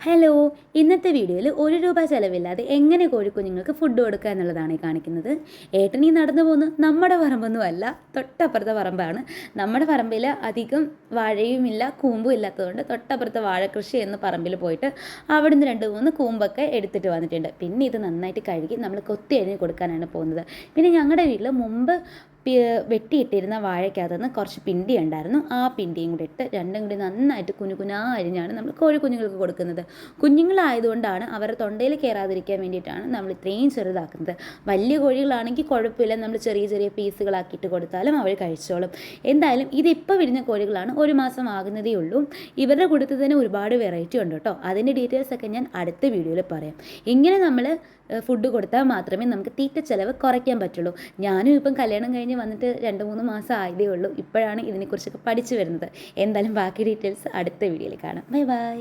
Hello, ഇന്നത്തെ വീഡിയോയിൽ ₹1 ചിലവില്ലാതെ എങ്ങനെ കോഴിക്കുഞ്ഞുങ്ങൾക്ക് ഫുഡ് കൊടുക്കുക എന്നുള്ളതാണ് ഈ കാണിക്കുന്നത്. ഏട്ടൻ ഈ നടന്നു പോകുന്ന നമ്മുടെ പറമ്പൊന്നും അല്ല, തൊട്ടപ്പുറത്തെ പറമ്പാണ്. നമ്മുടെ പറമ്പിൽ അധികം വാഴയുമില്ല, കൂമ്പും ഇല്ലാത്തതുകൊണ്ട് തൊട്ടപ്പുറത്തെ വാഴക്കൃഷി എന്ന പറമ്പിൽ പോയിട്ട് അവിടുന്ന് 2-3 കൂമ്പൊക്കെ എടുത്തിട്ട് വന്നിട്ടുണ്ട്. പിന്നെ ഇത് നന്നായിട്ട് കഴുകി നമ്മൾ കൊത്തി അരിഞ്ഞ് കൊടുക്കാനാണ് പോകുന്നത്. പിന്നെ ഞങ്ങളുടെ വീട്ടിൽ മുമ്പ് വെട്ടിയിട്ടിരുന്ന വാഴയ്ക്കകത്തുനിന്ന് കുറച്ച് പിണ്ടി ഉണ്ടായിരുന്നു. ആ പിണ്ടിയും കൂടി ഇട്ട് രണ്ടും കൂടി നന്നായിട്ട് കുനുകുനാ അരിഞ്ഞാണ് നമ്മൾ കോഴിക്കുഞ്ഞുങ്ങൾക്ക് കൊടുക്കുന്നത്. കുഞ്ഞുങ്ങളായതുകൊണ്ടാണ് അവരുടെ തൊണ്ടയിൽ കയറാതിരിക്കാൻ വേണ്ടിയിട്ടാണ് നമ്മൾ ഇത്രയും ചെറുതാക്കുന്നത്. വലിയ കോഴികളാണെങ്കിൽ കുഴപ്പമില്ല, നമ്മൾ ചെറിയ ചെറിയ പീസുകളാക്കിയിട്ട് കൊടുത്താലും അവർ കഴിച്ചോളും. എന്തായാലും ഇതിപ്പോൾ വിരിഞ്ഞ കോഴികളാണ്, 1 മാസം ആകുന്നതേ ഉള്ളൂ. ഇവരുടെ കൂട്ടത്തിൽ തന്നെ ഒരുപാട് വെറൈറ്റി ഉണ്ട് കേട്ടോ. അതിൻ്റെ ഡീറ്റെയിൽസൊക്കെ ഞാൻ അടുത്ത വീഡിയോയിൽ പറയാം. ഇങ്ങനെ നമ്മൾ ഫുഡ് കൊടുത്താൽ മാത്രമേ നമുക്ക് തീറ്റ ചിലവ് കുറയ്ക്കാൻ പറ്റുള്ളൂ. ഞാനും ഇപ്പം കല്യാണം കഴിഞ്ഞ് വന്നിട്ട് 2-3 മാസം ആയതേ ഉള്ളൂ. ഇപ്പോഴാണ് ഇതിനെക്കുറിച്ചൊക്കെ പഠിച്ചു വരുന്നത്. എന്തായാലും ബാക്കി ഡീറ്റെയിൽസ് അടുത്ത വീഡിയോയിൽ കാണാം. Bye bye.